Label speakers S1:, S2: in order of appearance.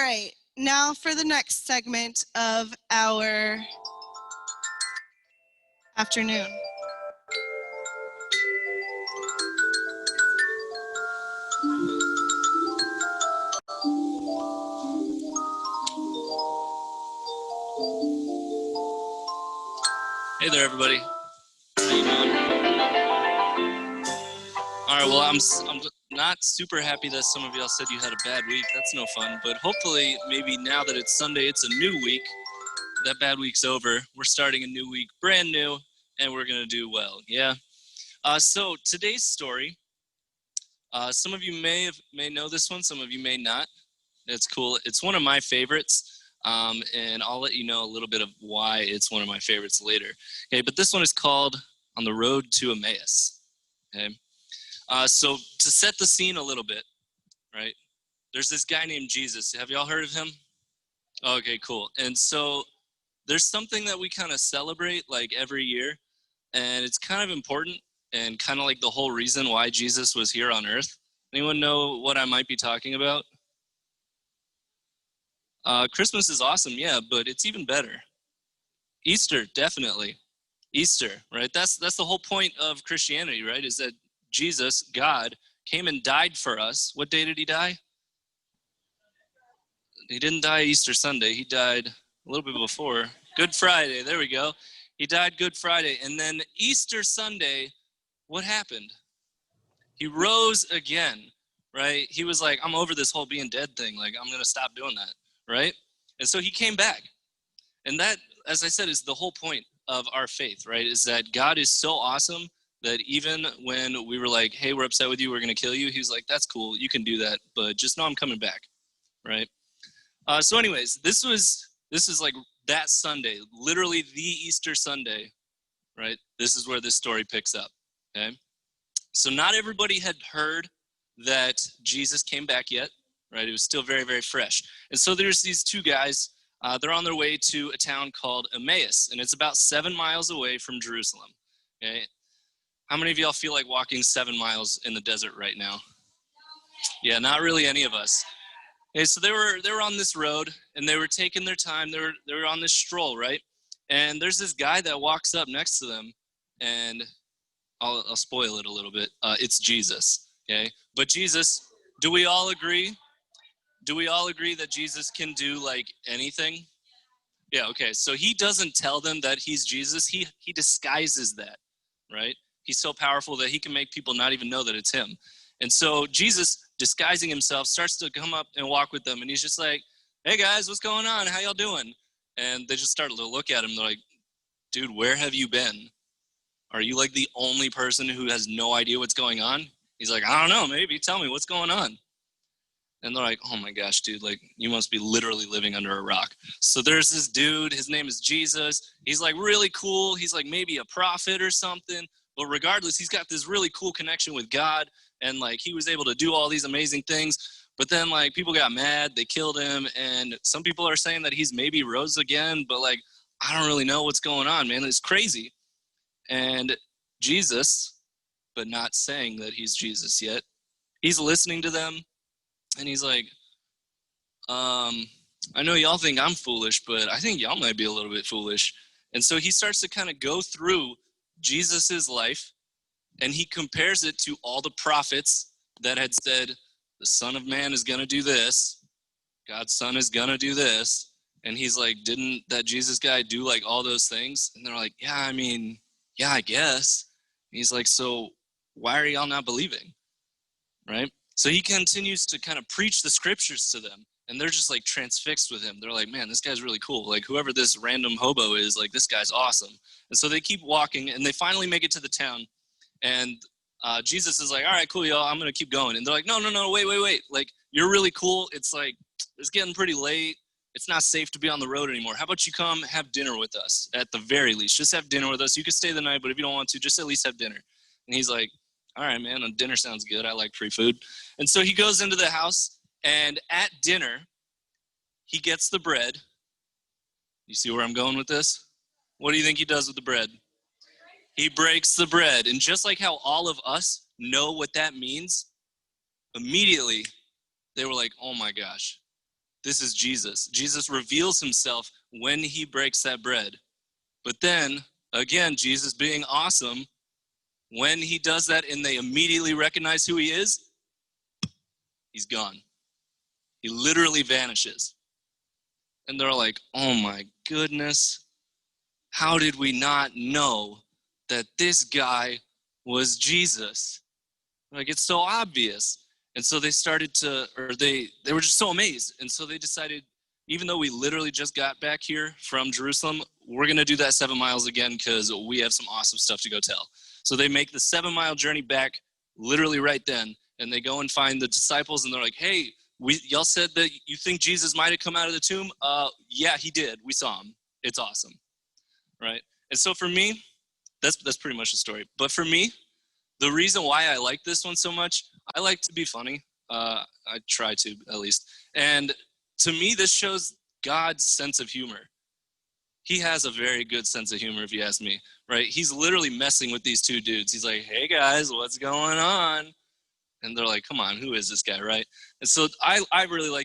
S1: right, now for the next segment of our afternoon.
S2: Hey there, everybody. How you doing? All right, well, I'm not super happy that some of y'all said you had a bad week. That's no fun. But hopefully, maybe now that it's Sunday, it's a new week. That bad week's over. We're starting a new week, brand new, and we're going to do well, yeah? So today's story, some of you may know this one, some of you may not. It's cool. It's one of my favorites, and I'll let you know a little bit of why it's one of my favorites later. Okay, but this one is called On the Road to Emmaus. Okay, so to set the scene a little bit, right? There's this guy named Jesus. Have y'all heard of him? Okay, cool. And so there's something that we kind of celebrate like every year, and it's kind of important and kind of like the whole reason why Jesus was here on earth. Anyone know what I might be talking about? Christmas is awesome, yeah, but it's even better. Easter, definitely. Easter, right? That's the whole point of Christianity, right? Is that Jesus, God, came and died for us. What day did he die? He didn't die Easter Sunday. He died a little bit before. Good Friday, there we go. He died Good Friday. And then Easter Sunday, what happened? He rose again, right? He was like, I'm over this whole being dead thing. Like, I'm going to stop doing that, right? And so he came back. And that, as I said, is the whole point of our faith, right? Is that God is so awesome that even when we were like, hey, we're upset with you, we're going to kill you, he was like, that's cool, you can do that, but just know I'm coming back, right? So anyways, this is like that Sunday, literally the Easter Sunday, right? This is where this story picks up, okay? So not everybody had heard that Jesus came back yet, right? It was still very, very fresh. And so there's these two guys, they're on their way to a town called Emmaus, and it's about 7 miles away from Jerusalem, okay? How many of y'all feel like walking 7 miles in the desert right now? Yeah, not really any of us. Okay, so they were on this road, and they were taking their time. They were on this stroll, right? And there's this guy that walks up next to them, and I'll spoil it a little bit. It's Jesus, okay? But Jesus, do we all agree? Do we all agree that Jesus can do like anything? Yeah, okay. So he doesn't tell them that he's Jesus. He disguises that, right? He's so powerful that he can make people not even know that it's him. And so Jesus, disguising himself, starts to come up and walk with them. And he's just like, hey guys, what's going on? How y'all doing? And they just start to look at him. They're like, dude, where have you been? Are you like the only person who has no idea what's going on? He's like, I don't know, maybe. Tell me what's going on. And they're like, oh my gosh, dude, like you must be literally living under a rock. So there's this dude, his name is Jesus. He's like really cool. He's like maybe a prophet or something. But regardless, he's got this really cool connection with God. And like he was able to do all these amazing things. But then like people got mad, they killed him. And some people are saying that he's maybe rose again. But like, I don't really know what's going on, man. It's crazy. And Jesus, but not saying that he's Jesus yet, he's listening to them. And he's like, I know y'all think I'm foolish, but I think y'all might be a little bit foolish. And so he starts to kind of go through Jesus's life, and he compares it to all the prophets that had said, the Son of Man is going to do this, God's Son is going to do this. And he's like, didn't that Jesus guy do like all those things? And they're like, yeah, I mean, yeah, I guess. And he's like, so why are y'all not believing? Right? So he continues to kind of preach the scriptures to them, and they're just like transfixed with him. They're like, man, this guy's really cool. Like whoever this random hobo is, like this guy's awesome. And so they keep walking, and they finally make it to the town. And Jesus is like, all right, cool, y'all, I'm going to keep going. And they're like, no, wait. Like, you're really cool. It's like, it's getting pretty late. It's not safe to be on the road anymore. How about you come have dinner with us at the very least? Just have dinner with us. You can stay the night, but if you don't want to, just at least have dinner. And he's like, all right, man, dinner sounds good. I like free food. And so he goes into the house, and at dinner, he gets the bread. You see where I'm going with this? What do you think he does with the bread? He breaks the bread. And just like how all of us know what that means, immediately they were like, oh my gosh, this is Jesus. Jesus reveals himself when he breaks that bread. But then, again, Jesus being awesome, when he does that and they immediately recognize who he is, he's gone. He literally vanishes. And they're like, oh my goodness, how did we not know that this guy was Jesus? Like, it's so obvious. And so they started to, or they were just so amazed. And so they decided, even though we literally just got back here from Jerusalem, we're going to do that 7 miles again because we have some awesome stuff to go tell. So they make the 7-mile journey back literally right then. And they go and find the disciples and they're like, hey, y'all said that you think Jesus might have come out of the tomb? Yeah, he did. We saw him. It's awesome. Right? And so for me, that's pretty much the story. But for me, the reason why I like this one so much, I like to be funny. I try to, at least. And to me, this shows God's sense of humor. He has a very good sense of humor, if you ask me, right? He's literally messing with these two dudes. He's like, hey, guys, what's going on? And they're like, come on, who is this guy, right? And so I really like